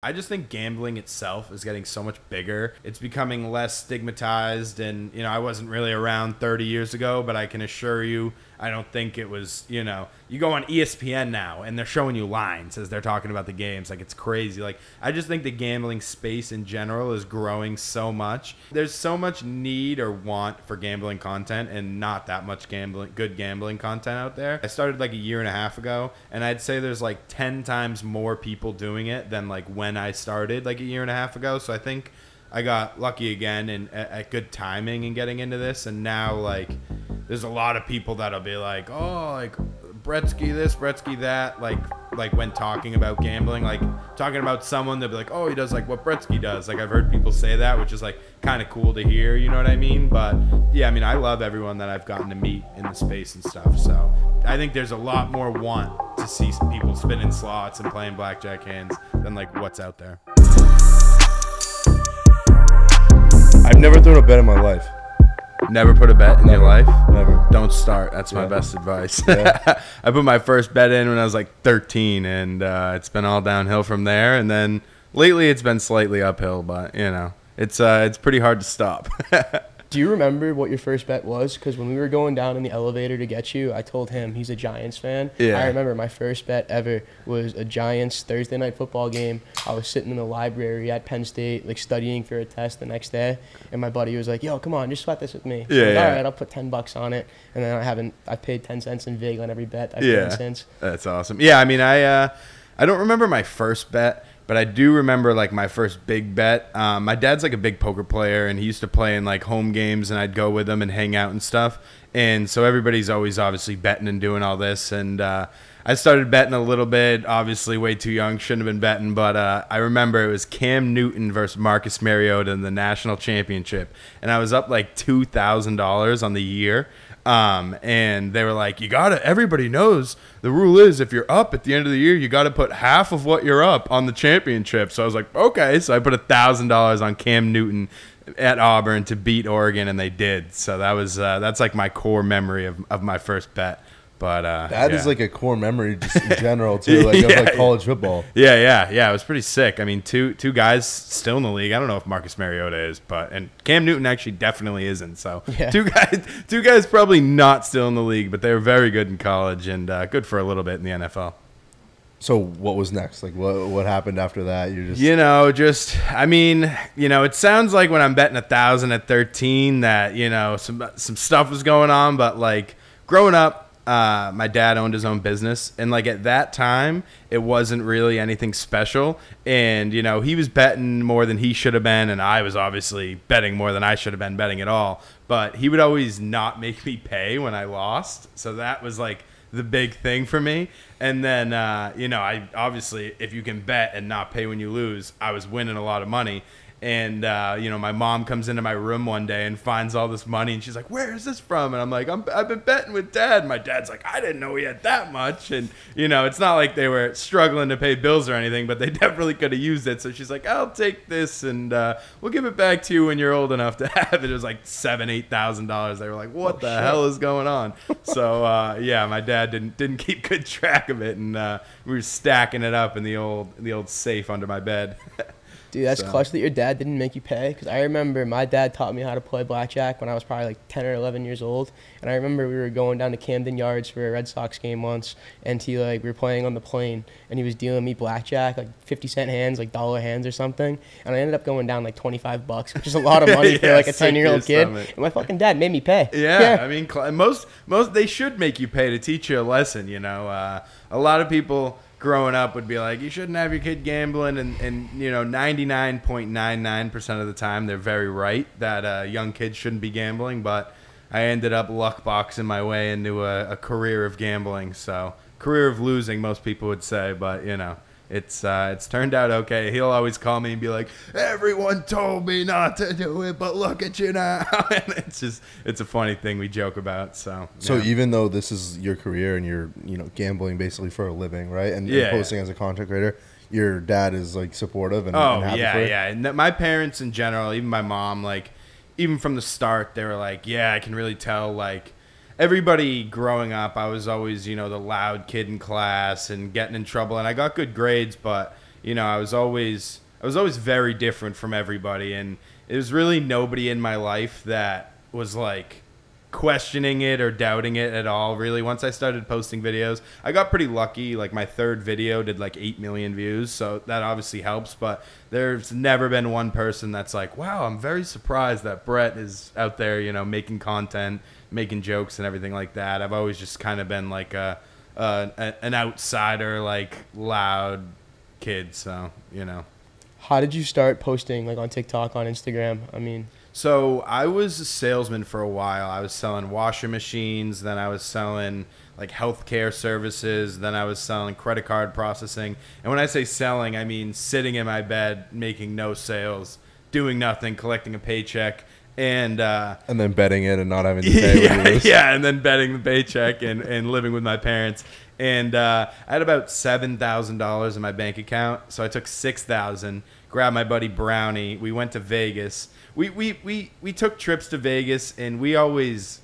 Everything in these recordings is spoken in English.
I just think gambling itself is getting so much bigger. It's becoming less stigmatized, and I wasn't really around 30 years ago, but I can assure you, I don't think it was. You go on ESPN now, and they're showing you lines as they're talking about the games. Like, it's crazy. Like, I just think the gambling space in general is growing so much. There's so much need or want for gambling content, and not that much good gambling content out there. I started like a year and a half ago, and I'd say there's like 10 times more people doing it than like when I started like a year and a half ago. So I think I got lucky again and at good timing in getting into this. And now, like, there's a lot of people that'll be like, oh, like Brettski this, Brettski that, like when talking about gambling, like talking about someone, they'll be like, oh, he does like what Brettski does. Like, I've heard people say that, which is like kind of cool to hear, you know what I mean? But yeah, I mean, I love everyone that I've gotten to meet in the space and stuff. So I think there's a lot more want to see people spinning slots and playing blackjack hands than like what's out there. I've never thrown a bet in my life. Never put a bet in your life? Never. Don't start. That's my best advice. Yeah. I put my first bet in when I was like 13, and it's been all downhill from there. And then lately it's been slightly uphill, but it's pretty hard to stop. Do you remember what your first bet was? Because when we were going down in the elevator to get you, I told him he's a Giants fan. Yeah. I remember my first bet ever was a Giants Thursday night football game. I was sitting in the library at Penn State, like studying for a test the next day, and my buddy was like, "Yo, come on, just sweat this with me." So Yeah, all right, I'll put $10 on it, and then I paid 10 cents in vig on every bet I've done since. That's awesome. Yeah, I mean, I don't remember my first bet, but I do remember like my first big bet. My dad's like a big poker player, and he used to play in like home games, and I'd go with him and hang out and stuff. And so everybody's always obviously betting and doing all this. And I started betting a little bit, obviously way too young, shouldn't have been betting. But I remember it was Cam Newton versus Marcus Mariota in the national championship. And I was up like $2,000 on the year. And they were like, everybody knows the rule is if you're up at the end of the year, you got to put half of what you're up on the championship. So I was like, okay. So I put $1,000 on Cam Newton at Auburn to beat Oregon, and they did. So that was, that's like my core memory of my first bet. But that is like a core memory just in general too, like of like college football. Yeah. It was pretty sick. I mean, two guys still in the league. I don't know if Marcus Mariota is, and Cam Newton actually definitely isn't. So yeah. two guys probably not still in the league, but they were very good in college and good for a little bit in the NFL. So what was next? Like what happened after that? You're just it sounds like when I'm betting 1,000 at 13 that some stuff was going on, but like growing up. My dad owned his own business, and like at that time it wasn't really anything special, and he was betting more than he should have been, and I was obviously betting more than I should have been betting at all, but he would always not make me pay when I lost, so that was like the big thing for me. And then I obviously, if you can bet and not pay when you lose, I was winning a lot of money. And, my mom comes into my room one day and finds all this money, and she's like, where is this from? And I'm like, I've been betting with Dad. And my dad's like, I didn't know he had that much. And, it's not like they were struggling to pay bills or anything, but they definitely could have used it. So she's like, I'll take this, and we'll give it back to you when you're old enough to have it. It was like $7,000-8,000. They were like, what the hell is going on? So, my dad didn't keep good track of it, and we were stacking it up in the old safe under my bed. Dude, that's clutch that your dad didn't make you pay. Because I remember my dad taught me how to play blackjack when I was probably like 10 or 11 years old. And I remember we were going down to Camden Yards for a Red Sox game once. And we were playing on the plane. And he was dealing me blackjack, like 50-cent hands, like dollar hands or something. And I ended up going down like $25, which is a lot of money for like a 10-year-old kid. And my fucking dad made me pay. Yeah. I mean, most they should make you pay to teach you a lesson, A lot of people growing up would be like, you shouldn't have your kid gambling, and 99.99% of the time they're very right that young kids shouldn't be gambling, but I ended up luck boxing my way into a career of gambling. So career of losing, most people would say, but it's turned out okay. He'll always call me and be like, everyone told me not to do it, but look at you now. And it's a funny thing we joke about. So even though this is your career and you're gambling basically for a living, right? And posting as a content creator, your dad is like supportive and happy for it? And my parents in general, even my mom, like even from the start, they were like, yeah, I can really tell, like everybody growing up, I was always, the loud kid in class and getting in trouble. And I got good grades, but, I was always very different from everybody, and it was really nobody in my life that was like questioning it or doubting it at all. Really, once I started posting videos, I got pretty lucky. Like my third video did like 8 million views, so that obviously helps. But there's never been one person that's like, wow, I'm very surprised that Brett is out there, making content, making jokes and everything like that. I've always just kind of been like an outsider, like loud kid. So How did you start posting like on TikTok, on Instagram? So I was a salesman for a while. I was selling washing machines, then I was selling like healthcare services, then I was selling credit card processing. And when I say selling, I mean sitting in my bed, making no sales, doing nothing, collecting a paycheck, and then betting it and not having to pay when you lose. Yeah, and then betting the paycheck and living with my parents. And I had about $7,000 in my bank account, so I took $6,000, grabbed my buddy Brownie. We went to Vegas. We took trips to Vegas, and we always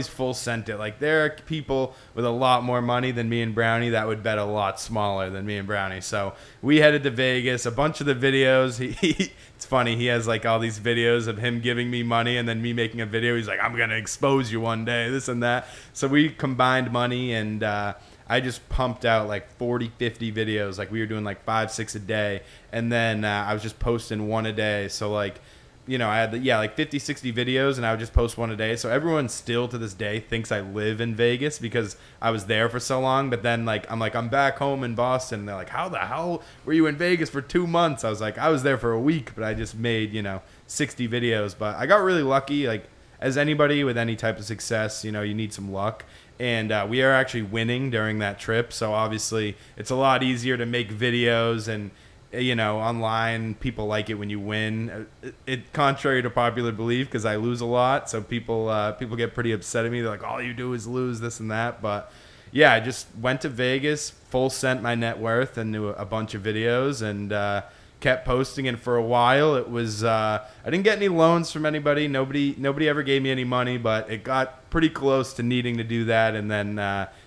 full sent it. Like there are people with a lot more money than me and Brownie that would bet a lot smaller than me and Brownie. So we headed to Vegas. A bunch of the videos, it's funny. He has like all these videos of him giving me money and then me making a video. He's like, I'm gonna expose you one day, this and that. So we combined money, and I just pumped out like 40, 50 videos. Like we were doing like 5, 6 a day, and then I was just posting one a day. So like, I had like 50, 60 videos, and I would just post one a day. So everyone still to this day thinks I live in Vegas because I was there for so long. But then I'm back home in Boston. And they're like, how the hell were you in Vegas for 2 months? I was like, I was there for a week, but I just made, 60 videos. But I got really lucky. Like as anybody with any type of success, you need some luck. And we are actually winning during that trip. So obviously it's a lot easier to make videos, and online people like it when you win. It contrary to popular belief, because I lose a lot, so people get pretty upset at me. They're like, all you do is lose, this and that. But yeah, I just went to Vegas, full sent my net worth into a bunch of videos, and kept posting. And for a while it was I didn't get any loans from anybody. Nobody ever gave me any money, but it got pretty close to needing to do that, and then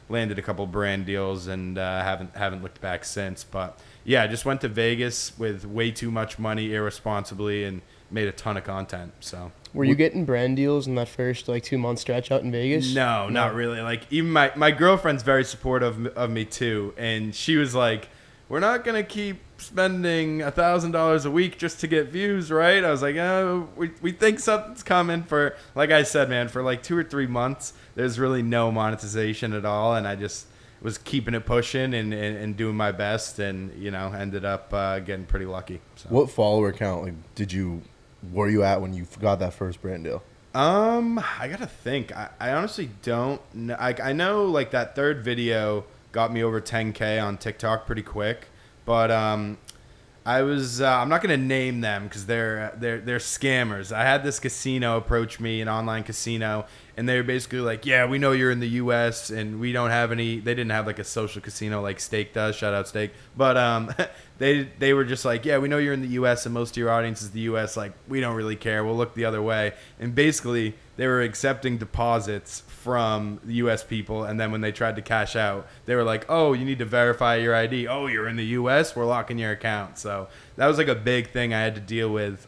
landed a couple brand deals, and haven't looked back since. But yeah, I just went to Vegas with way too much money irresponsibly and made a ton of content. So were you getting brand deals in that first like 2-month stretch out in Vegas? No, not really. Like even my girlfriend's very supportive of me too, and she was like, we're not gonna keep spending $1,000 a week just to get views, right? I was like, oh, we think something's coming. For like I said, man, for like 2 or 3 months there's really no monetization at all, and I just was keeping it pushing and doing my best, and ended up getting pretty lucky. So. What follower count were you at when you got that first brand deal? I gotta think. I honestly don't know. I know like that third video got me over 10K on TikTok pretty quick, but I was I'm not gonna name them because they're scammers. I had this casino approach me, an online casino, and they were basically like, yeah, we know you're in the U.S. and we don't have any. They didn't have like a social casino like Stake does. Shout out Stake. But they were just like, yeah, we know you're in the U.S. and most of your audience is the U.S. Like we don't really care. We'll look the other way. And basically they were accepting deposits from the U.S. people, and then when they tried to cash out, they were like, oh, you need to verify your ID. Oh, you're in the U.S. We're locking your account. So that was like a big thing I had to deal with.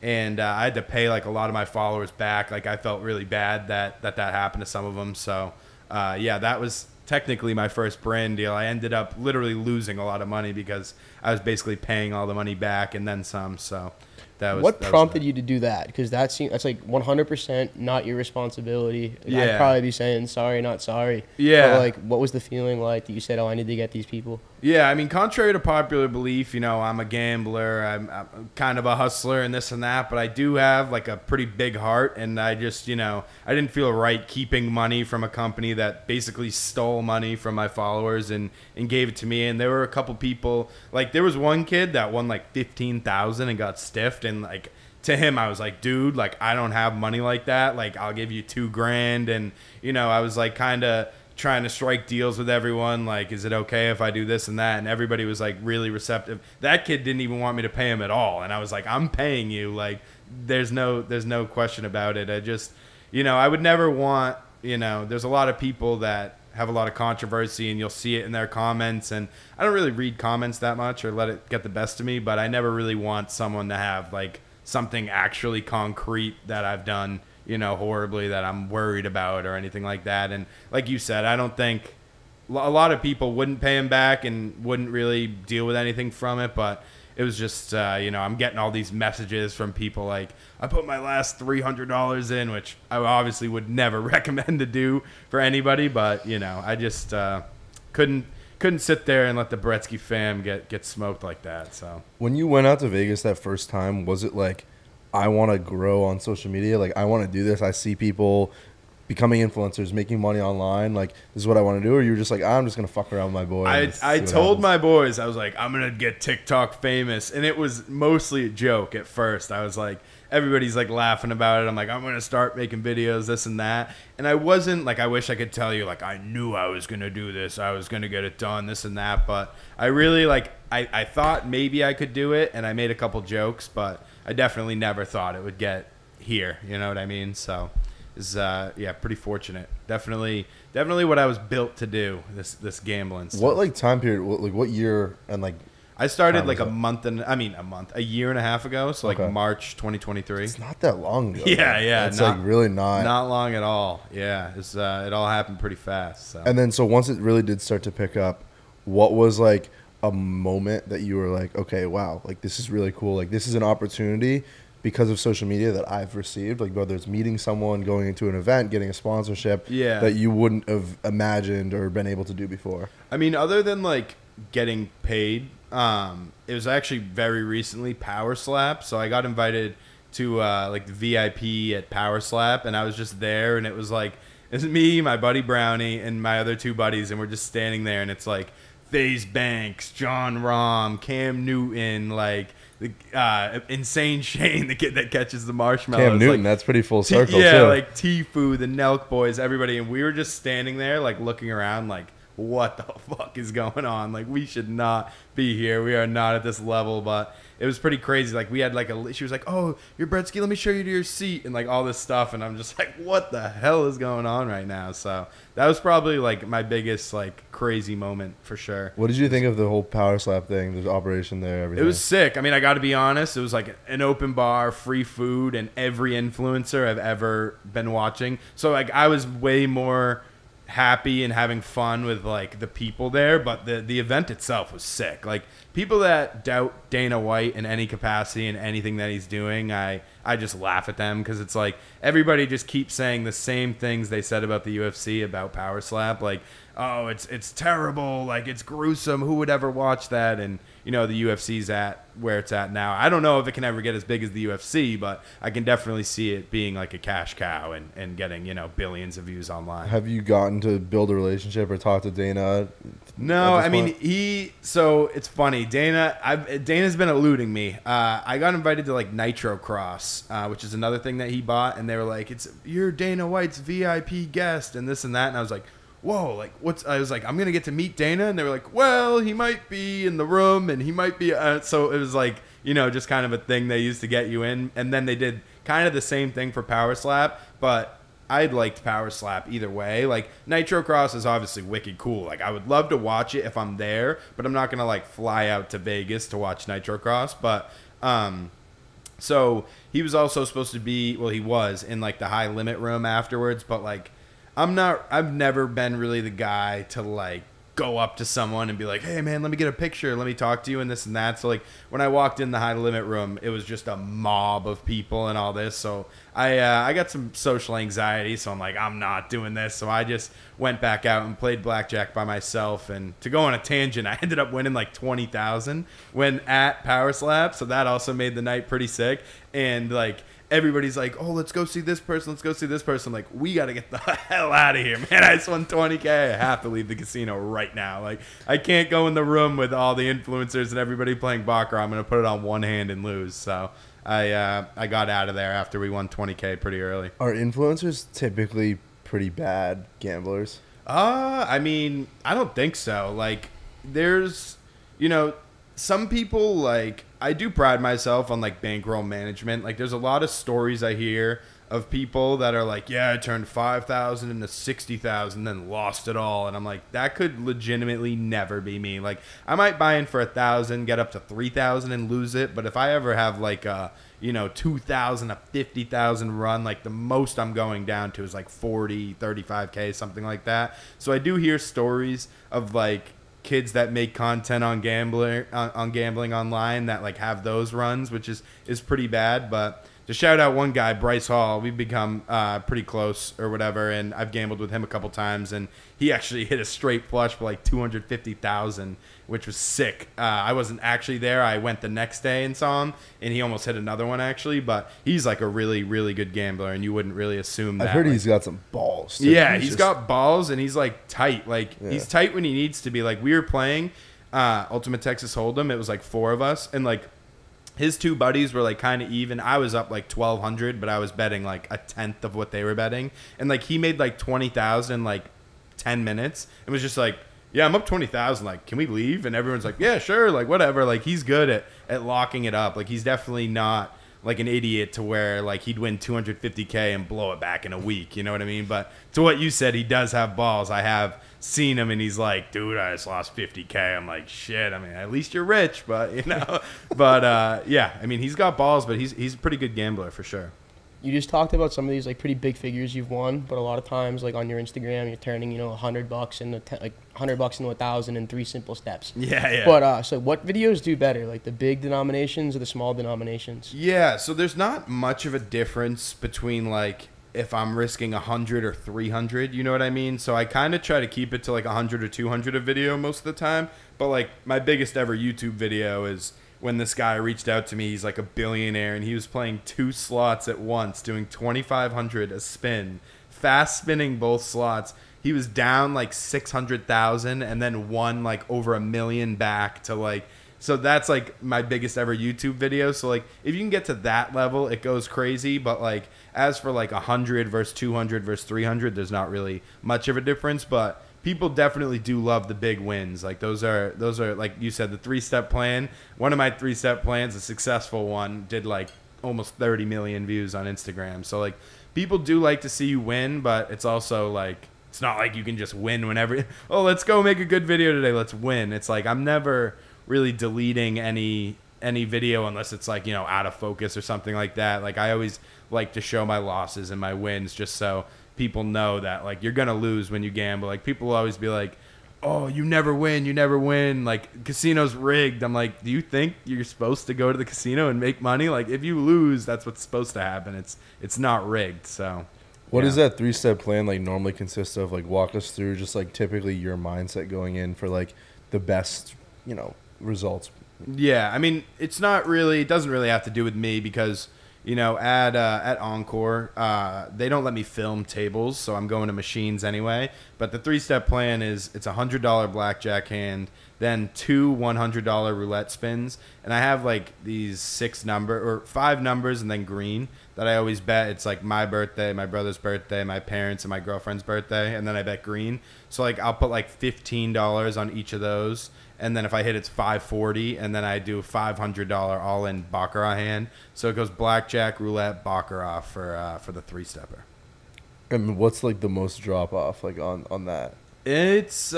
And I had to pay like a lot of my followers back. Like I felt really bad that happened to some of them. So yeah, that was technically my first brand deal. I ended up literally losing a lot of money because I was basically paying all the money back and then some. So what prompted you to do that? Because that's like 100% not your responsibility. Yeah. I'd probably be saying sorry, not sorry. Yeah. But like, what was the feeling like that you said, oh, I need to get these people? Yeah, I mean, contrary to popular belief, I'm a gambler. I'm kind of a hustler and this and that, but I do have like a pretty big heart, and I just, I didn't feel right keeping money from a company that basically stole money from my followers and gave it to me. And there were a couple people, like there was one kid that won like 15,000 and got stiffed, and like to him I was like, dude, like I don't have money like that. Like I'll give you $2,000, and I was like kind of trying to strike deals with everyone, like, is it okay if I do this and that? And everybody was like really receptive. That kid didn't even want me to pay him at all, and I was like, I'm paying you. Like there's no question about it. I just I would never want, there's a lot of people that have a lot of controversy, and you'll see it in their comments. And I don't really read comments that much or let it get the best of me, but I never really want someone to have like something actually concrete that I've done, you know, horribly that I'm worried about or anything like that. And like you said, I don't think a lot of people wouldn't pay him back and wouldn't really deal with anything from it, but it was just, you know, I'm getting all these messages from people like, I put my last $300 in, which I obviously would never recommend to do for anybody, but, you know, I just couldn't sit there and let the Brettski fam get smoked like that. So when you went out to Vegas that first time, was it like, I want to grow on social media, like I want to do this, I see people becoming influencers, making money online, like this is what I want to do? Or you were just like, I'm just gonna fuck around with my boys? I told my boys, I was like, I'm gonna get TikTok famous, and it was mostly a joke at first. I was like, everybody's like laughing about it. I'm like, I'm gonna start making videos, this and that. And I wasn't like, I wish I could tell you like I knew I was gonna do this, I was gonna get it done, this and that. But I really like, I thought maybe I could do it, and I made a couple jokes, but I definitely never thought it would get here. You know what I mean? So is yeah, pretty fortunate. Definitely what I was built to do. This gambling stuff. What like time period? What year and like? I started like a year and a half ago. So like March 2023. It's not that long ago. Yeah. It's like really not long at all. Yeah, it's it all happened pretty fast. So. And then so once it really did start to pick up, what was like a moment that you were like, okay, wow, like this is really cool. Like this is an opportunity because of social media that I've received, like whether it's meeting someone, going into an event, getting a sponsorship, that you wouldn't have imagined or been able to do before. I mean, other than like getting paid, it was actually very recently Power Slap. So I got invited to like the VIP at Power Slap, and I was just there, and it was me, my buddy Brownie, and my other two buddies, and we're just standing there, and it's like FaZe Banks, John Rahm, Cam Newton, like the Insane Shane, the kid that catches the marshmallows. Cam Newton, like, that's pretty full circle yeah, too. like Tfue, the Nelk boys, everybody, and we were just standing there, like looking around, like, what the fuck is going on? Like, we should not be here. We are not at this level. But it was pretty crazy. Like, we had like she was like, oh, you're Brettski, let me show you to your seat, and like all this stuff. And I'm just like, what the hell is going on right now? So that was probably like my biggest like crazy moment for sure. What did you think of the whole Power Slap thing, the operation there, everything? It was sick. I mean, I got to be honest. It was like an open bar, free food, and every influencer I've ever been watching. So like I was way more happy and having fun with like the people there, but the event itself was sick. Like people that doubt Dana White in any capacity and anything that he's doing, I just laugh at them, because it's like everybody just keeps saying the same things they said about the UFC about Power Slap, like, oh, it's terrible, like it's gruesome, who would ever watch that? And you know, the UFC's at where it's at now. I don't know if it can ever get as big as the UFC, but I can definitely see it being like a cash cow and getting, you know, billions of views online. Have you gotten to build a relationship or talk to Dana? No, I mean, so it's funny. Dana's been eluding me. I got invited to like Nitro Cross, which is another thing that he bought, and they were like, you're Dana White's VIP guest and this and that. And I was like, whoa, like I was like, I'm going to get to meet Dana. And they were like, well, he might be in the room and he might be. So it was like, you know, just kind of a thing they used to get you in. And then they did kind of the same thing for Power Slap, but I liked Power Slap either way. Like Nitro Cross is obviously wicked cool. Like I would love to watch it if I'm there, but I'm not going to like fly out to Vegas to watch Nitro Cross. But, so he was also supposed to be, well, he was in like the high limit room afterwards, but like, I've never been really the guy to like go up to someone and be like, hey man, let me get a picture, let me talk to you and this and that. So like when I walked in the high limit room, it was just a mob of people and all this. So I got some social anxiety, so I'm like, I'm not doing this. So I just went back out and played blackjack by myself. And to go on a tangent, I ended up winning like 20,000 when at Power Slap. So that also made the night pretty sick. And like everybody's like, oh, let's go see this person. Let's go see this person. I'm like, we got to get the hell out of here, man. I just won 20K. I have to leave the casino right now. Like, I can't go in the room with all the influencers and everybody playing Baccarat. I'm going to put it on one hand and lose. So I got out of there after we won 20K pretty early. Are influencers typically pretty bad gamblers? I mean, I don't think so. Like, there's, you know, some people, like, I do pride myself on like bankroll management. Like there's a lot of stories I hear of people that are like, yeah, I turned 5,000 into 60,000, then lost it all. And I'm like, that could legitimately never be me. Like, I might buy in for 1,000, get up to 3,000 and lose it. But if I ever have like a, 2,000, a 50,000 run, like the most I'm going down to is like 40, 35K, something like that. So I do hear stories of like kids that make content on gambling online that like have those runs, which is pretty bad. But to shout out one guy, Bryce Hall, we've become pretty close or whatever, and I've gambled with him a couple times, and he actually hit a straight flush for like 250,000, which was sick. I wasn't actually there. I went the next day and saw him, and he almost hit another one actually. But he's like a really, really good gambler, and you wouldn't really assume that. I've heard like, he's got some balls, too. Yeah, he's got balls, and he's like tight. Like he's tight when he needs to be. Like we were playing Ultimate Texas Hold'em. It was like 4 of us, and like his 2 buddies were like kind of even. I was up like 1,200, but I was betting like a tenth of what they were betting, and like he made like 20,000 in like 10 minutes. It was just like, yeah, I'm up 20,000. Like, can we leave? And everyone's like, yeah, sure, like whatever. Like he's good at locking it up. Like he's definitely not like an idiot to where like he'd win 250K and blow it back in a week. You know what I mean? But to what you said, he does have balls. I have seen him, and he's like, dude, I just lost 50K. I'm like, shit. I mean, at least you're rich, but but yeah, I mean, he's got balls, but he's a pretty good gambler for sure. You just talked about some of these like pretty big figures you've won, but a lot of times like on your Instagram, you're turning $100 into $100 into 1,000 in 3 simple steps. Yeah. But so what videos do better, like the big denominations or the small denominations? Yeah, so there's not much of a difference between like if I'm risking 100 or 300, you know what I mean? So I kind of try to keep it to like 100 or 200 a video most of the time. But like my biggest ever YouTube video is when this guy reached out to me. He's like a billionaire, and he was playing 2 slots at once, doing 2,500 a spin, fast spinning both slots. He was down like 600,000 and then won like over $1 million back to like. So that's like my biggest ever YouTube video. So like if you can get to that level, it goes crazy. But like as for like 100 versus 200 versus 300, there's not really much of a difference. But people definitely do love the big wins. Like those are like you said, the 3-step plan. One of my 3-step plans, a successful one, did like almost 30 million views on Instagram. So like people do like to see you win, but it's also like it's not like you can just win whenever. Oh, let's go make a good video today. Let's win. It's like I'm never really deleting any video unless it's like out of focus or something like that. Like I always like to show my losses and my wins just so people know that like you're gonna lose when you gamble. Like people will always be like, oh, you never win, like casino's rigged. I'm like, do you think you're supposed to go to the casino and make money? Like if you lose, that's what's supposed to happen. It's not rigged. So what does that 3-step plan like normally consist of? Like walk us through just like typically your mindset going in for like the best results. Yeah, I mean, it doesn't really have to do with me because, at Encore, they don't let me film tables, so I'm going to machines anyway. But the 3-step plan is it's a $100 blackjack hand, then 2 $100 roulette spins, and I have like these 5 numbers and then green that I always bet. It's like my birthday, my brother's birthday, my parents' and my girlfriend's birthday, and then I bet green. So like I'll put like $15 on each of those. And then if I hit, it's $540, and then I do a $500 all-in baccarat hand. So it goes blackjack, roulette, baccarat for the 3-stepper. And what's like the most drop off like on that? It's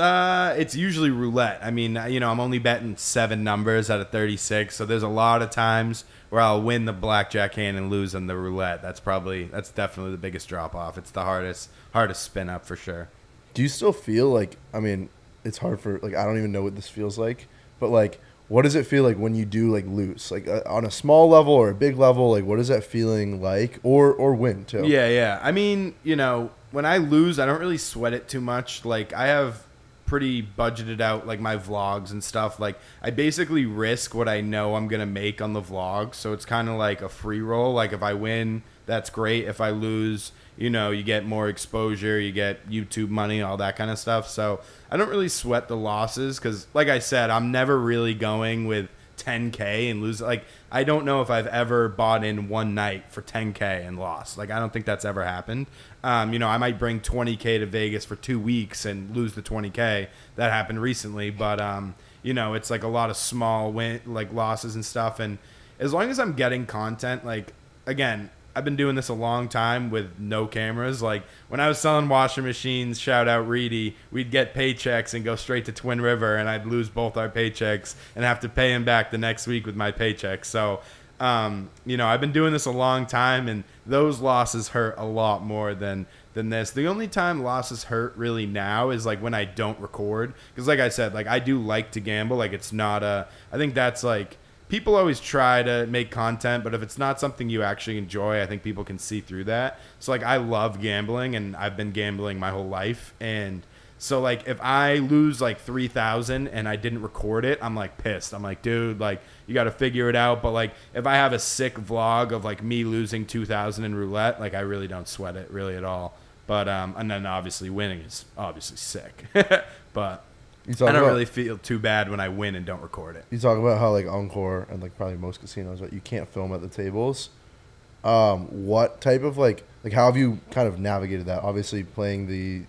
usually roulette. I mean, I'm only betting 7 numbers out of 36, so there's a lot of times where I'll win the blackjack hand and lose on the roulette. That's definitely the biggest drop off. It's the hardest spin up for sure. Do you still feel like, I mean, it's hard for like I don't even know what this feels like, but like what does it feel like when you do like lose, like on a small level or a big level? Like what is that feeling like, or win too? Yeah. I mean, when I lose, I don't really sweat it too much. Like I have pretty budgeted out like my vlogs and stuff. Like I basically risk what I know I'm gonna make on the vlog, so it's kind of like a free roll. Like if I win, that's great. If I lose, you get more exposure, you get YouTube money, all that kind of stuff. So I don't really sweat the losses because, like I said, I'm never really going with 10K and lose. Like, I don't know if I've ever bought in one night for 10K and lost. Like, I don't think that's ever happened. I might bring 20K to Vegas for 2 weeks and lose the 20K. That happened recently. But, it's like a lot of small losses and stuff. And as long as I'm getting content, like, again, I've been doing this a long time with no cameras. Like when I was selling washing machines, shout out Reedy, we'd get paychecks and go straight to Twin River, and I'd lose both our paychecks and have to pay him back the next week with my paycheck. So, I've been doing this a long time, and those losses hurt a lot more than this. The only time losses hurt really now is like when I don't record, because like I said, like I do like to gamble. Like it's not I think that's like, people always try to make content, but if it's not something you actually enjoy, I think people can see through that. So like I love gambling, and I've been gambling my whole life, and so like if I lose like 3,000 and I didn't record it, I'm like pissed. I'm like, dude, like you got to figure it out. But like if I have a sick vlog of like me losing 2,000 in roulette, like I really don't sweat it really at all. But and then obviously winning is obviously sick. But I don't really feel too bad when I win and don't record it. You talk about how like Encore and like probably most casinos, but you can't film at the tables. What type of like how have you kind of navigated that? Obviously playing the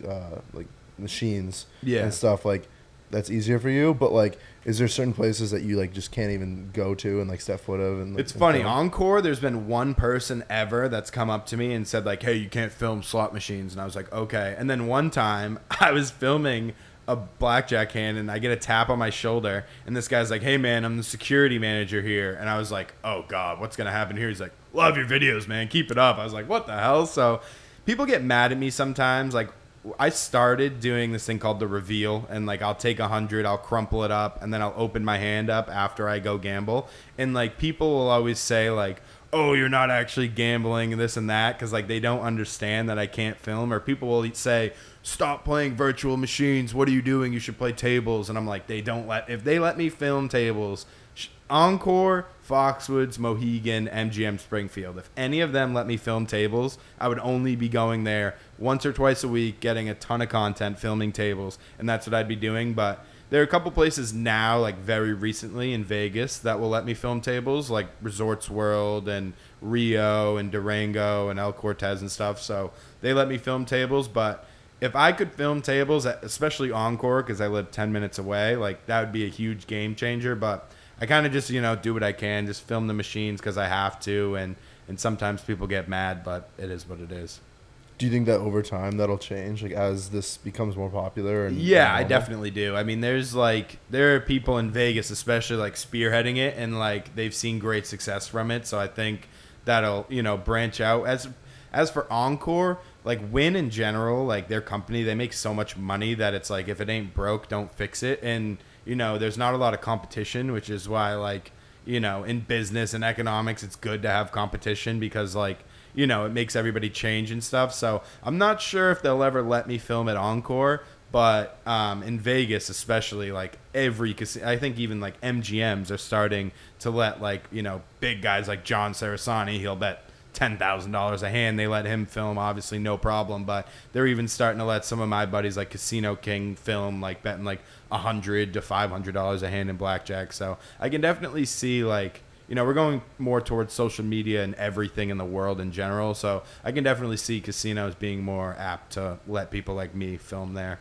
like machines and stuff, like that's easier for you, but like is there certain places that you like just can't even go to and like step foot of? And like, it's funny, Encore, there's been one person ever that's come up to me and said like, hey, you can't film slot machines, and I was like, okay. And then one time I was filming a blackjack hand, and I get a tap on my shoulder, and this guy's like, hey man, I'm the security manager here. And I was like, oh god, what's gonna happen here? He's like, love your videos, man, keep it up. I was like, what the hell? So people get mad at me sometimes. Like I started doing this thing called the reveal, and like I'll take 100, I'll crumple it up, and then I'll open my hand up after I go gamble. And like people will always say like, oh, you're not actually gambling and this and that, because like they don't understand that I can't film. Or people will say, stop playing virtual machines, what are you doing, you should play tables. And I'm like, if they let me film tables, Encore, Foxwoods, Mohegan, MGM Springfield, if any of them let me film tables, I would only be going there once or twice a week, getting a ton of content, filming tables, and that's what I'd be doing. But there are a couple places now, like very recently in Vegas, that will let me film tables, like Resorts World and Rio and Durango and El Cortez and stuff. So they let me film tables. But if I could film tables, especially Encore, because I live 10 minutes away, like that would be a huge game changer. But I kind of just, do what I can, just film the machines because I have to. And sometimes people get mad, but it is what it is. Do you think that over time that'll change, like as this becomes more popular? Yeah, I definitely do. I mean, there are people in Vegas, especially like spearheading it, and like they've seen great success from it. So I think that'll branch out. As for Encore, like Wynn in general, like their company, they make so much money that it's like if it ain't broke, don't fix it. And there's not a lot of competition, which is why like in business and economics, it's good to have competition because like. It makes everybody change and stuff. So I'm not sure if they'll ever let me film at Encore, but in Vegas especially, like every casino, I think even like MGMs are starting to let like, big guys like John Sarasani, he'll bet $10,000 a hand. They let him film, obviously no problem, but they're even starting to let some of my buddies like Casino King film, like betting like $100 to $500 a hand in blackjack. So I can definitely see like, we're going more towards social media and everything in the world in general. So I can definitely see casinos being more apt to let people like me film there.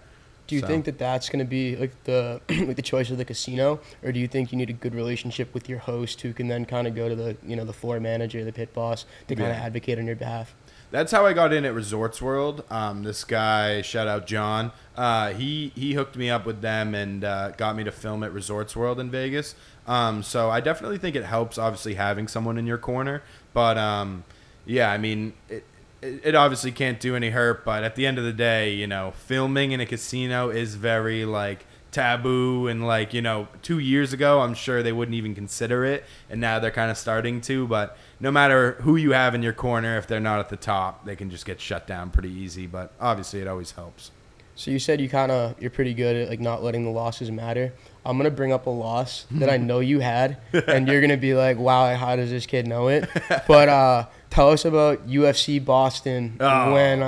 Do you think that that's going to be like the like the choice of the casino, or do you think you need a good relationship with your host who can then kind of go to the the floor manager, the pit boss, to kind of advocate on your behalf? That's how I got in at Resorts World. This guy, shout out John, he hooked me up with them and got me to film at Resorts World in Vegas. So I definitely think it helps, obviously, having someone in your corner. But, I mean, it obviously can't do any hurt. But at the end of the day, filming in a casino is very, like, taboo. And, like, 2 years ago, I'm sure they wouldn't even consider it. And now they're kind of starting to. But no matter who you have in your corner, if they're not at the top, they can just get shut down pretty easy. But obviously, it always helps. So you said you're pretty good at like not letting the losses matter. I'm going to bring up a loss that I know you had, and you're going to be like, wow, how does this kid know it? But tell us about UFC Boston when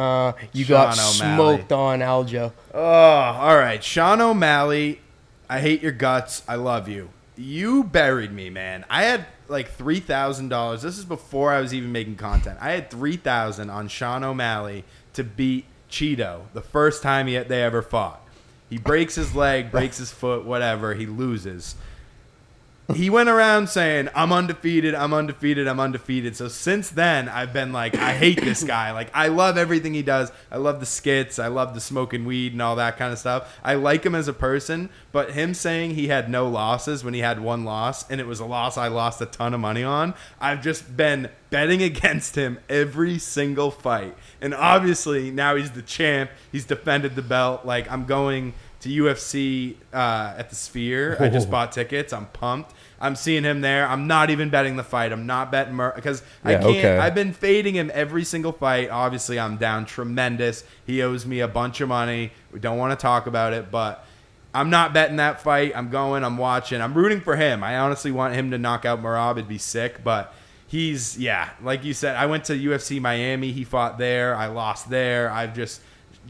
you got smoked on Aljo. Oh, all right. Sean O'Malley, I hate your guts. I love you. You buried me, man. I had like $3,000. This is before I was even making content. I had $3,000 on Sean O'Malley to beat Cheeto the first time they ever fought. He breaks his leg, breaks his foot, whatever. He loses. he went around saying, I'm undefeated, I'm undefeated, I'm undefeated. So since then, I've been like, I hate this guy. Like, I love everything he does. I love the skits. I love the smoking weed and all that kind of stuff. I like him as a person, but him saying he had no losses when he had one loss, and it was a loss I lost a ton of money on, I've just been betting against him every single fight. And obviously, now he's the champ. He's defended the belt. Like, I'm going to UFC at the Sphere. I just bought tickets. I'm pumped. I'm seeing him there. I'm not even betting the fight. I'm not betting because I can't. Okay. I've been fading him every single fight. Obviously, I'm down tremendous. He owes me a bunch of money. We don't want to talk about it, but I'm not betting that fight. I'm going. I'm watching. I'm rooting for him. I honestly want him to knock out Merab. It'd be sick, but he's, yeah, like you said, I went to UFC Miami. He fought there. I lost there.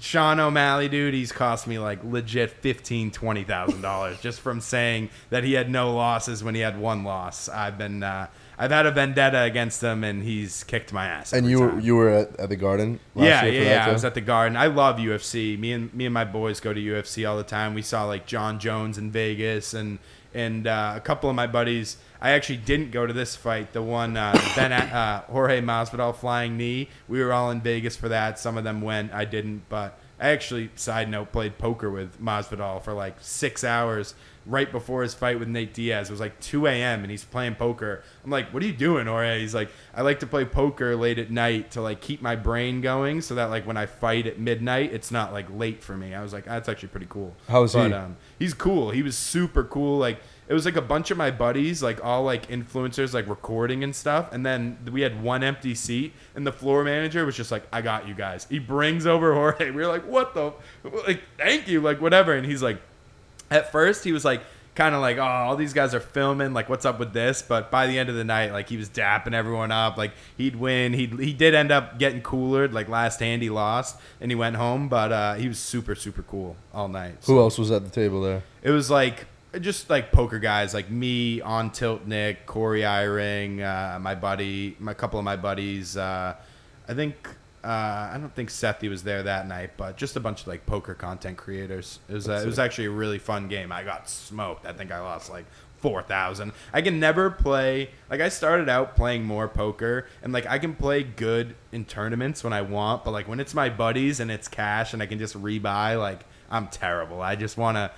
Sean O'Malley, dude, he's cost me like legit $15,000-$20,000 just from saying that he had no losses when he had one loss. I've had a vendetta against him, and he's kicked my ass. And you were at the Garden last year for that too? I was at the Garden. I love UFC. Me and my boys go to UFC all the time. We saw like John Jones in Vegas, and a couple of my buddies. I actually didn't go to this fight. The one, Jorge Masvidal flying knee. We were all in Vegas for that. Some of them went. I didn't. But I actually, side note, played poker with Masvidal for like 6 hours right before his fight with Nate Diaz. It was like 2 a.m. and he's playing poker. I'm like, what are you doing, Jorge? He's like, I like to play poker late at night to like keep my brain going so that like when I fight at midnight, it's not like late for me. I was like, that's actually pretty cool. How is he? He's cool. He was super cool. Like, it was like a bunch of my buddies, like all like influencers, like recording and stuff. And then we had one empty seat, and the floor manager was just like, I got you guys. He brings over Jorge. We were like, what the, like, thank you, like whatever. And he's like, at first he was like, kind of like, oh, all these guys are filming, like what's up with this? But by the end of the night, like he was dapping everyone up, like he'd win. He did end up getting cooler. Like last hand he lost and he went home, but he was super, super cool all night. So who else was at the table there? It was like just like poker guys, like me, On Tilt Nick, Corey Eyring, my buddy, a couple of my buddies. I don't think Sethy was there that night, but just a bunch of like poker content creators. It was actually a really fun game. I got smoked. I think I lost like 4,000. I can never play, like I started out playing more poker, and like I can play good in tournaments when I want, but like when it's my buddies and it's cash and I can just rebuy, like I'm terrible. I just wanna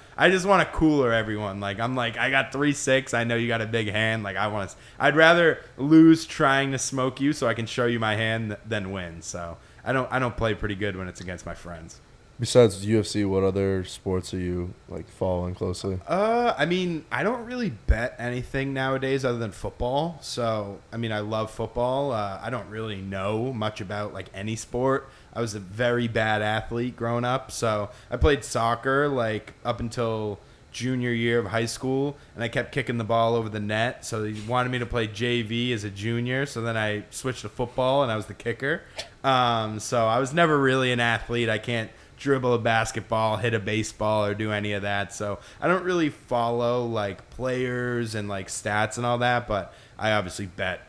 cooler everyone. Like I'm like, I got 3-6. I know you got a big hand. Like I'd rather lose trying to smoke you so I can show you my hand than win. So I don't play pretty good when it's against my friends. Besides UFC, what other sports are you like following closely? I mean, I don't really bet anything nowadays other than football. So I mean, I love football. I don't really know much about like any sport. I was a very bad athlete growing up, so I played soccer like up until junior year of high school, and I kept kicking the ball over the net. So he wanted me to play JV as a junior, so then I switched to football, and I was the kicker. So I was never really an athlete. I can't dribble a basketball, hit a baseball, or do any of that. So I don't really follow like players and like stats and all that, but I obviously bet.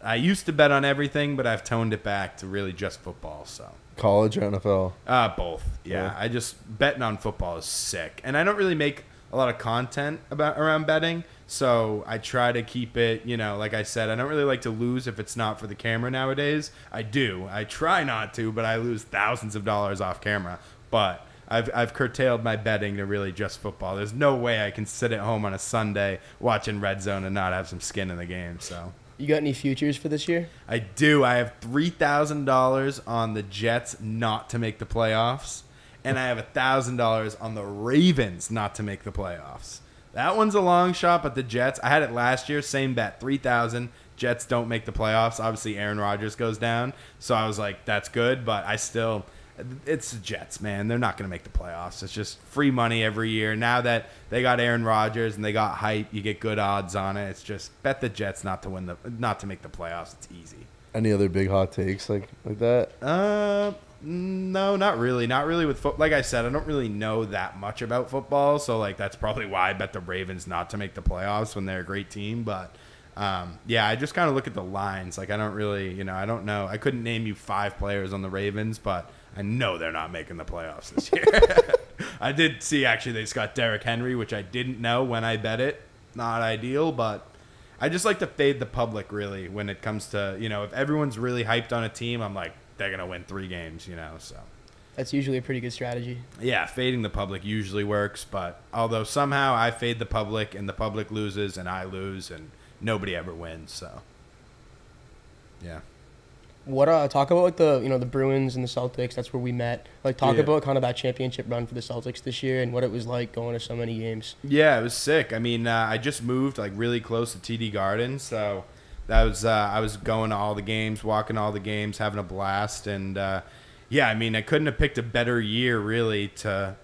I used to bet on everything, but I've toned it back to really just football. So college or NFL? Both. Yeah, I just betting on football is sick, and I don't really make a lot of content around betting. So I try to keep it, like I said, I don't really like to lose if it's not for the camera nowadays. I do. I try not to, but I lose thousands of dollars off camera. But I've curtailed my betting to really just football. There's no way I can sit at home on a Sunday watching Red Zone and not have some skin in the game. So you got any futures for this year? I do. I have $3,000 on the Jets not to make the playoffs, and I have $1,000 on the Ravens not to make the playoffs. That one's a long shot, but the Jets, I had it last year, same bet, 3,000. Jets don't make the playoffs. Obviously, Aaron Rodgers goes down, so I was like, that's good, but it's the Jets, man. They're not going to make the playoffs. It's just free money every year. Now that they got Aaron Rodgers and they got hype, you get good odds on it. It's just bet the Jets not to make the playoffs. It's easy. Any other big hot takes like that? No, not really. Not really with football. Like I said, I don't really know that much about football, so like that's probably why I bet the Ravens not to make the playoffs when they're a great team. But I just kind of look at the lines. Like I don't really, I don't know. I couldn't name you 5 players on the Ravens, but I know they're not making the playoffs this year. I did see actually they just got Derrick Henry, which I didn't know when I bet it. not ideal, but I just like to fade the public really when it comes to, if everyone's really hyped on a team, I'm like, they're going to win 3 games, so. That's usually a pretty good strategy. Yeah, fading the public usually works, but although somehow I fade the public and the public loses and I lose and nobody ever wins, so. Yeah. What talk about like the Bruins and the Celtics? That's where we met. Like talk about kind of that championship run for the Celtics this year and what it was like going to so many games. Yeah, it was sick. I mean, I just moved like really close to TD Garden, so that was I was going to all the games, walking all the games, having a blast, and yeah, I mean, I couldn't have picked a better year really to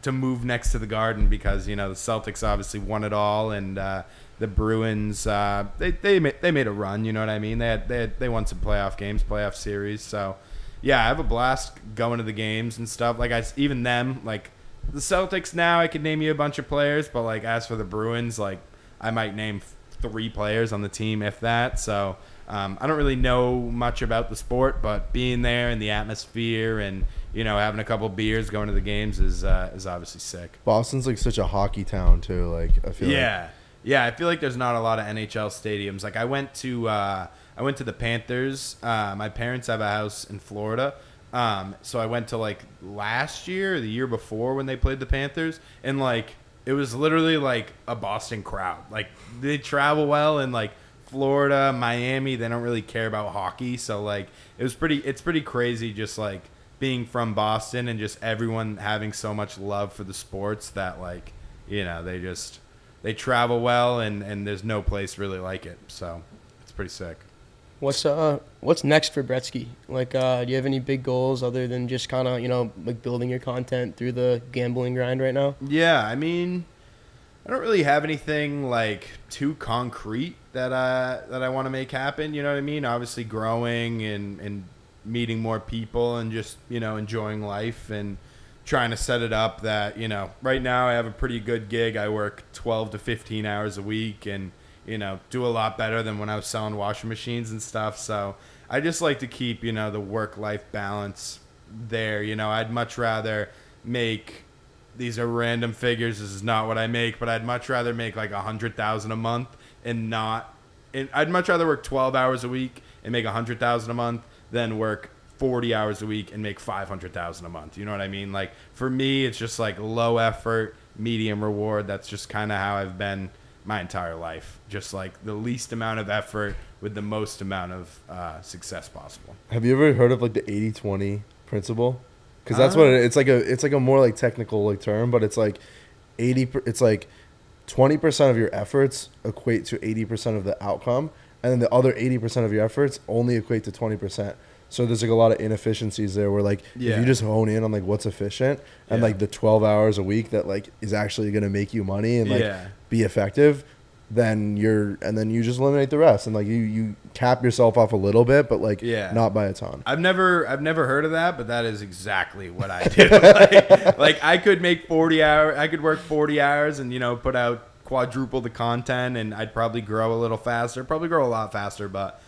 move next to the Garden because the Celtics obviously won it all and. The Bruins, they made a run. You know what I mean? They won some playoff games, playoff series. So, yeah, I have a blast going to the games and stuff. Like even them, like the Celtics. Now I could name you a bunch of players, but like as for the Bruins, like I might name 3 players on the team, if that. So I don't really know much about the sport, but being there and the atmosphere and having a couple beers, going to the games is obviously sick. Boston's like such a hockey town too. Like I feel like. Yeah, I feel like there's not a lot of NHL stadiums. Like I went to the Panthers. My parents have a house in Florida, so I went to like last year or the year before when they played the Panthers, and like it was literally like a Boston crowd. Like they travel well, and like Florida, Miami, they don't really care about hockey, so like it's pretty crazy just like being from Boston and just everyone having so much love for the sports that like they travel well, and there's no place really like it. So it's pretty sick. What's next for Brettski? Like, do you have any big goals other than just kind of, like building your content through the gambling grind right now? Yeah, I mean, I don't really have anything like too concrete that I want to make happen. You know what I mean? Obviously growing and meeting more people and just, enjoying life and trying to set it up that, right now I have a pretty good gig. I work 12 to 15 hours a week and, do a lot better than when I was selling washing machines and stuff. So I just like to keep, the work-life balance there. I'd much rather make, these are random figures, this is not what I make, but I'd much rather make like $100,000 a month and I'd much rather work 12 hours a week and make $100,000 a month than work 40 hours a week and make $500,000 a month. You know what I mean? Like for me, it's just like low effort, medium reward. That's just kind of how I've been my entire life. Just like the least amount of effort with the most amount of success possible. Have you ever heard of like the 80-20 principle? Because that's what it's like a more like technical like term, but it's like 20% of your efforts equate to 80% of the outcome, and then the other 80% of your efforts only equate to 20%. So there's like a lot of inefficiencies there where like if you just hone in on like what's efficient and like the 12 hours a week that like is actually going to make you money and like be effective, then you just eliminate the rest and like you cap yourself off a little bit, but like not by a ton. I've never heard of that, but that is exactly what I do. like I could make 40 hours, I could work 40 hours and put out quadruple the content and I'd probably grow a little faster, probably grow a lot faster, but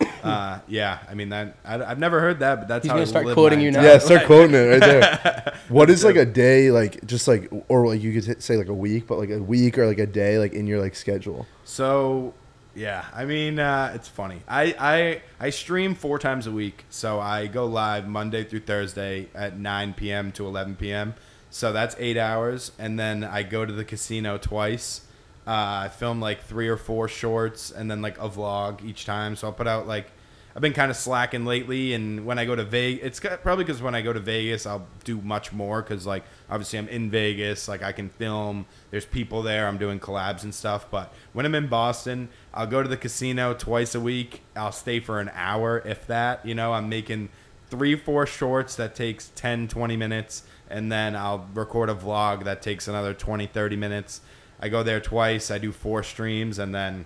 yeah, I mean that I've never heard that, but that's how I start quoting you now. Yeah, start quoting it right there. What is like a day, like just like, or like you could say like a week, but like a week or like a day like in your like schedule? So yeah, I mean it's funny. I stream 4 times a week, so I go live Monday through Thursday at 9 p.m. to 11 p.m. So that's 8 hours, and then I go to the casino twice. I film like 3 or 4 shorts and then like a vlog each time. So I'll put out like, I've been kind of slacking lately. And when I go to Vegas, it's probably because when I go to Vegas, I'll do much more. Cause like, obviously I'm in Vegas, like I can film, there's people there, I'm doing collabs and stuff. But when I'm in Boston, I'll go to the casino twice a week. I'll stay for an hour, if that, I'm making 3-4 shorts that takes 10-20 minutes. And then I'll record a vlog that takes another 20-30 minutes. I go there twice, I do 4 streams, and then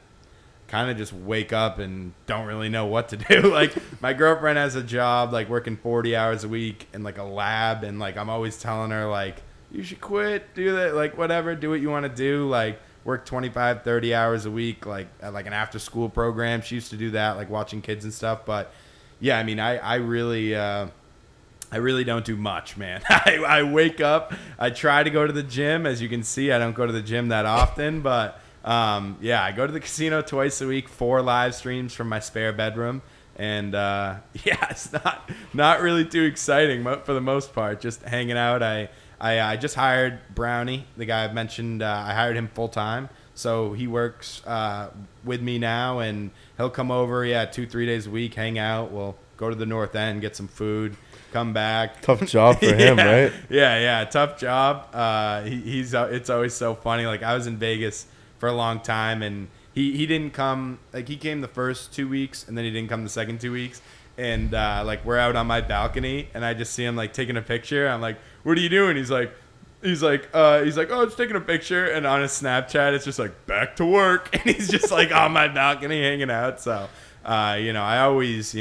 kind of just wake up and don't really know what to do. Like, my girlfriend has a job, like, working 40 hours a week in, like, a lab, and, like, I'm always telling her, like, you should quit, do that, like, whatever, do what you want to do, like, work 25, 30 hours a week, like, at, like, an after-school program. She used to do that, like, watching kids and stuff, but, yeah, I mean, I really don't do much, man. I wake up, I try to go to the gym. As you can see, I don't go to the gym that often, but Yeah, I go to the casino twice a week, 4 live streams from my spare bedroom. And yeah, it's not really too exciting for the most part. Just hanging out. I just hired Brownie, the guy I've mentioned. I hired him full time, so he works with me now, and he'll come over. Yeah, 2-3 days a week, hang out. We'll go to the North End, get some food, come back. Tough job for him, right? Yeah, tough job. It's always so funny. Like, I was in Vegas for a long time, and he didn't come. Like, he came the first 2 weeks, and then he didn't come the second 2 weeks. And like, we're out on my balcony, and I just see him like taking a picture. I'm like, "What are you doing?" He's like, "Oh, just taking a picture." And on his Snapchat, it's just like, "Back to work," and he's just like on my balcony hanging out. So, I always,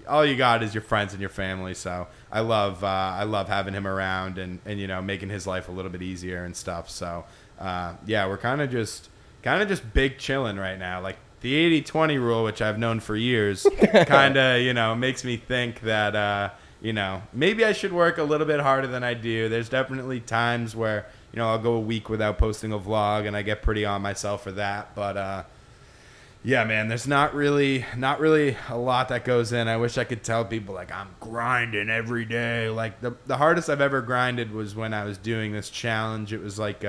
all you got is your friends and your family. So I love having him around and making his life a little bit easier and stuff. So yeah, we're kind of just big chilling right now. Like, the 80-20 rule, which I've known for years, kind of, makes me think that, maybe I should work a little bit harder than I do. There's definitely times where, I'll go a week without posting a vlog, and I get pretty on myself for that. But, yeah, man, there's not really a lot that goes in. I wish I could tell people, like, I'm grinding every day. Like, the hardest I've ever grinded was when I was doing this challenge. It was like,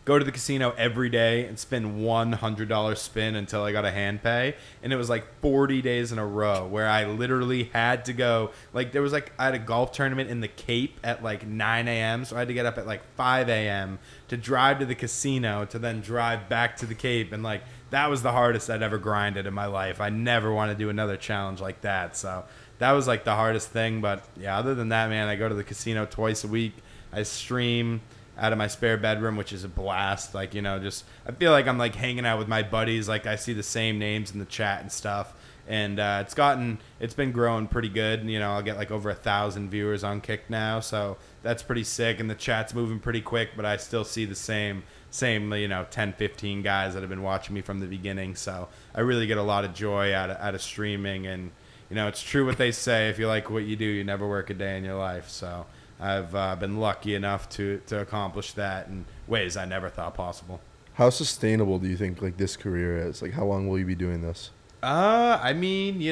go to the casino every day and spend $100 spin until I got a hand pay. And it was like 40 days in a row where I literally had to go. Like, I had a golf tournament in the Cape at like 9 a.m. So I had to get up at like 5 a.m. to drive to the casino to then drive back to the Cape. And like, that was the hardest I'd ever grinded in my life. I never want to do another challenge like that. So that was like the hardest thing. But yeah, other than that, man, I go to the casino twice a week. I stream out of my spare bedroom, which is a blast. Like, just, I feel like I'm like hanging out with my buddies. Like, I see the same names in the chat and stuff. And it's been growing pretty good. And, I'll get like over 1,000 viewers on Kick now. So that's pretty sick. And the chat's moving pretty quick, but I still see the same 10, 15 guys that have been watching me from the beginning. So I really get a lot of joy out of streaming. And, it's true what they say. If you like what you do, you never work a day in your life. So I've been lucky enough to accomplish that in ways I never thought possible. How sustainable do you think like this career is? Like, how long will you be doing this? I mean,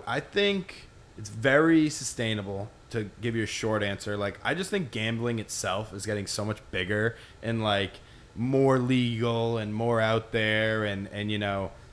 I think it's very sustainable. To give you a short answer, like, I just think gambling itself is getting so much bigger and like more legal and more out there, and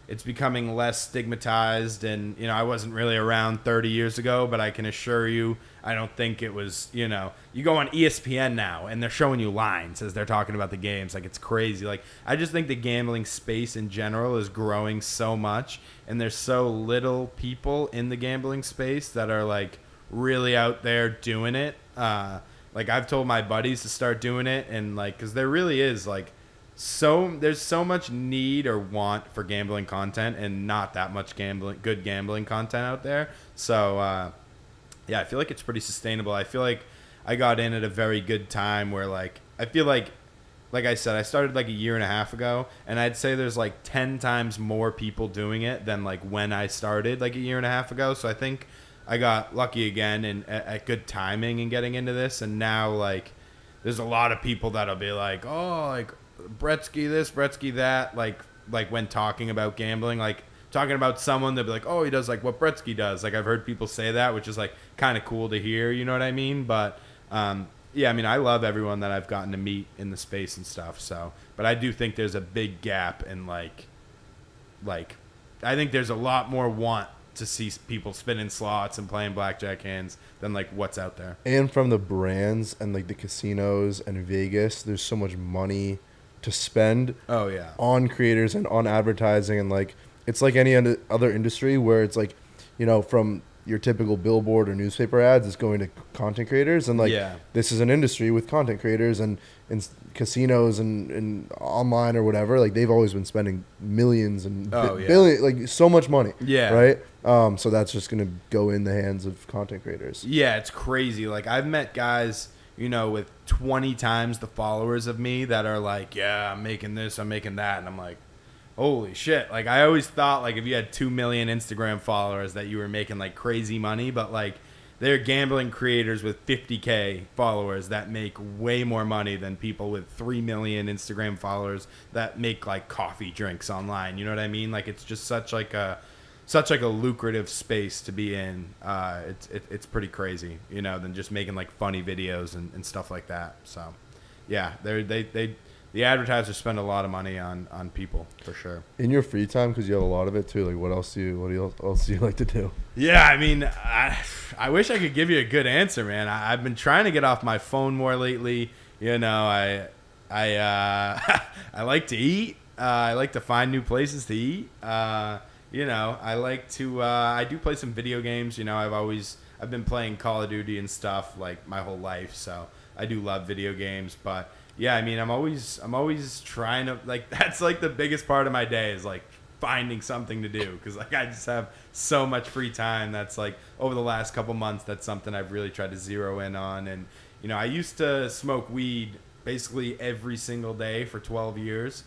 it's becoming less stigmatized. And I wasn't really around 30 years ago, but I can assure you, I don't think it was, you go on ESPN now and they're showing you lines as they're talking about the games. Like, it's crazy. Like, I just think the gambling space in general is growing so much, and there's so little people in the gambling space that are like really out there doing it. Like, I've told my buddies to start doing it, and like, because there really is like, there's so much need or want for gambling content, and not that much good gambling content out there. So yeah, I feel like it's pretty sustainable. I feel like I got in at a very good time where, like, I feel like I said, I started like a year and a half ago, and I'd say there's like 10 times more people doing it than like when I started like a year and a half ago. So I think I got lucky again and at good timing in getting into this. And now, like, there's a lot of people that'll be like, oh, like, Brettski this, Brettski that, like when talking about gambling, like talking about someone, they'll be like, oh, he does like what Brettski does. Like, I've heard people say that, which is like kind of cool to hear, you know what I mean? But yeah, I mean, I love everyone that I've gotten to meet in the space and stuff. So, but I do think there's a big gap in like I think there's a lot more want to see people spinning slots and playing blackjack hands than like what's out there. And from the brands and like the casinos and Vegas, there's so much money to spend on creators and on advertising, and like, it's like any other industry where it's like, from your typical billboard or newspaper ads, it's going to content creators, and like, this is an industry with content creators and casinos and online or whatever. Like, they've always been spending millions and billions, like so much money. Right. So that's just gonna go in the hands of content creators. Yeah, it's crazy. Like, I've met guys, with 20 times the followers of me that are like, yeah, I'm making this, I'm making that. And I'm like, holy shit. Like, I always thought, like, if you had 2 million Instagram followers that you were making like crazy money, but like, they're gambling creators with 50K followers that make way more money than people with 3 million Instagram followers that make like coffee drinks online. You know what I mean? Like it's just such like a lucrative space to be in. It's pretty crazy, you know, than just making like funny videos and stuff like that. So yeah, the advertisers spend a lot of money on people for sure. In your free time, because you have a lot of it too, like what else do you like to do? Yeah, I mean, I wish I could give you a good answer, man. I've been trying to get off my phone more lately. You know, I like to eat. I like to find new places to eat. You know, I like to. I do play some video games. You know, I've been playing Call of Duty and stuff like my whole life, so I do love video games. But yeah, I mean, I'm always trying to, like, that's like the biggest part of my day is like finding something to do, because like I just have so much free time. That's like over the last couple months, that's something I've really tried to zero in on. And you know, I used to smoke weed basically every single day for 12 years,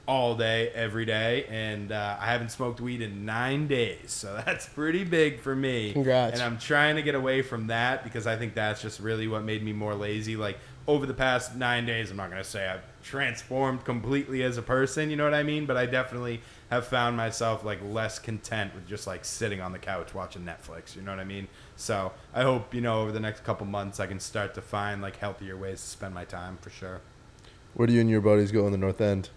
all day, every day, and I haven't smoked weed in 9 days, so that's pretty big for me. Congrats. And I'm trying to get away from that because I think that's just really what made me more lazy. Like over the past 9 days, I'm not going to say I've transformed completely as a person, you know what I mean? But I definitely have found myself like less content with just like sitting on the couch watching Netflix, you know what I mean? So I hope, you know, over the next couple months I can start to find like healthier ways to spend my time for sure. Where do you and your buddies go in the North End?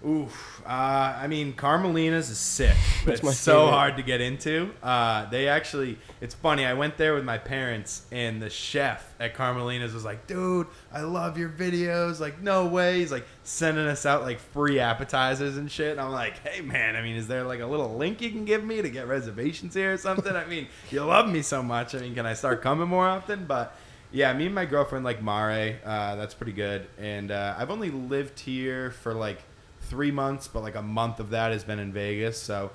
Oof. I mean, Carmelina's is sick, but That's my it's so favorite. hard to get into. They actually, it's funny, I went there with my parents, and the chef at Carmelina's was like, dude, I love your videos. Like, no way. He's like sending us out like free appetizers and shit. And I'm like, hey, man, I mean, is there like a little link you can give me to get reservations here or something? I mean, you love me so much. I mean, can I start coming more often? But yeah, me and my girlfriend like Mare. That's pretty good. And I've only lived here for like 3 months, but like a month of that has been in Vegas, so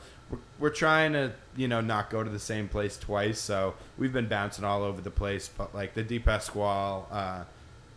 we're trying to, you know, not go to the same place twice. So we've been bouncing all over the place, but like the Di Pasquale, I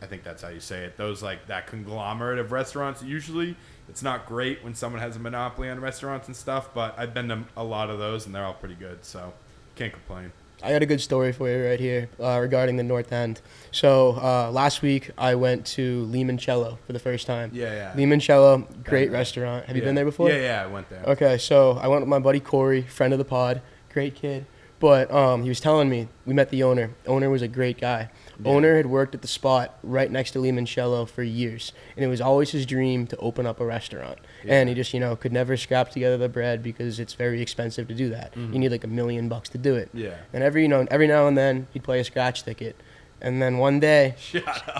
think that's how you say it, those like that conglomerate of restaurants, usually it's not great when someone has a monopoly on restaurants and stuff, but I've been to a lot of those and they're all pretty good, so can't complain. I got a good story for you right here regarding the North End. So last week I went to Limoncello for the first time. Yeah. Limoncello, great restaurant. Have you been there before? Yeah, I went there. Okay, so I went with my buddy Corey, friend of the pod, great kid. But he was telling me, we met the owner. Owner was a great guy. Yeah. Owner had worked at the spot right next to Limoncello for years, and it was always his dream to open up a restaurant. Yeah. And he just, you know, could never scrap together the bread because it's very expensive to do that. Mm-hmm. You need like $1 million to do it. Yeah. And every now and then he'd play a scratch ticket, and then one day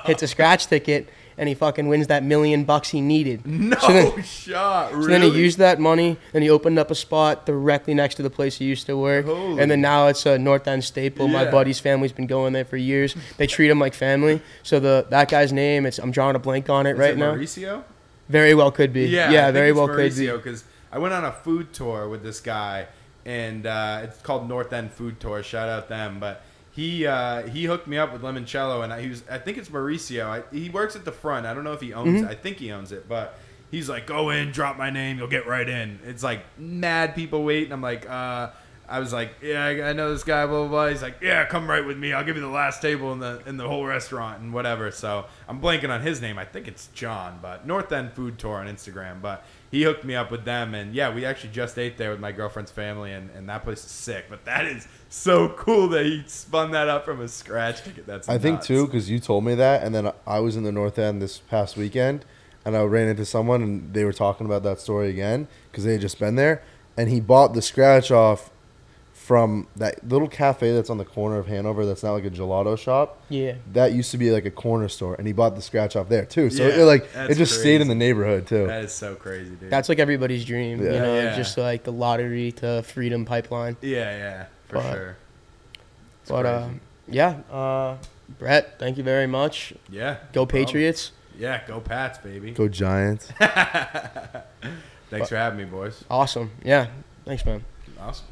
hits a scratch ticket. And he fucking wins that $1 million he needed. No shot, really? So then he used that money, and he opened up a spot directly next to the place he used to work. Holy. And then now it's a North End staple. Yeah. My buddy's family's been going there for years. They treat him like family. So that guy's name, I'm drawing a blank on it right now. Mauricio? Very well could be. Yeah, very well could be. Because I went on a food tour with this guy, and it's called North End Food Tour. Shout out them, but he hooked me up with Limoncello, and I think it's Mauricio. He works at the front. I don't know if he owns it. I think he owns it, but he's like, go in, drop my name, you'll get right in. It's like mad people waiting. I'm like, I was like, yeah, I know this guy, blah, blah, blah. He's like, yeah, come right with me. I'll give you the last table in the whole restaurant and whatever. So I'm blanking on his name. I think it's John, but North End Food Tour on Instagram. But he hooked me up with them, and yeah, we actually just ate there with my girlfriend's family, and that place is sick. But that is so cool that he spun that up from a scratch ticket. That's I think too, because you told me that, and then I was in the North End this past weekend, and I ran into someone, and they were talking about that story again because they had just been there, and he bought the scratch off from that little cafe that's on the corner of Hanover that's not like a gelato shop. Yeah. That used to be like a corner store, and he bought the scratch off there too. So yeah, it just stayed in the neighborhood too. That is so crazy, dude. That's like everybody's dream, yeah. you know, Yeah. just like the lottery to freedom pipeline. Yeah, for sure. It's crazy. Brett, thank you very much. Yeah. Go Patriots. Yeah, go Pats, baby. Go Giants. Thanks for having me, boys. Awesome. Yeah. Thanks, man. Awesome.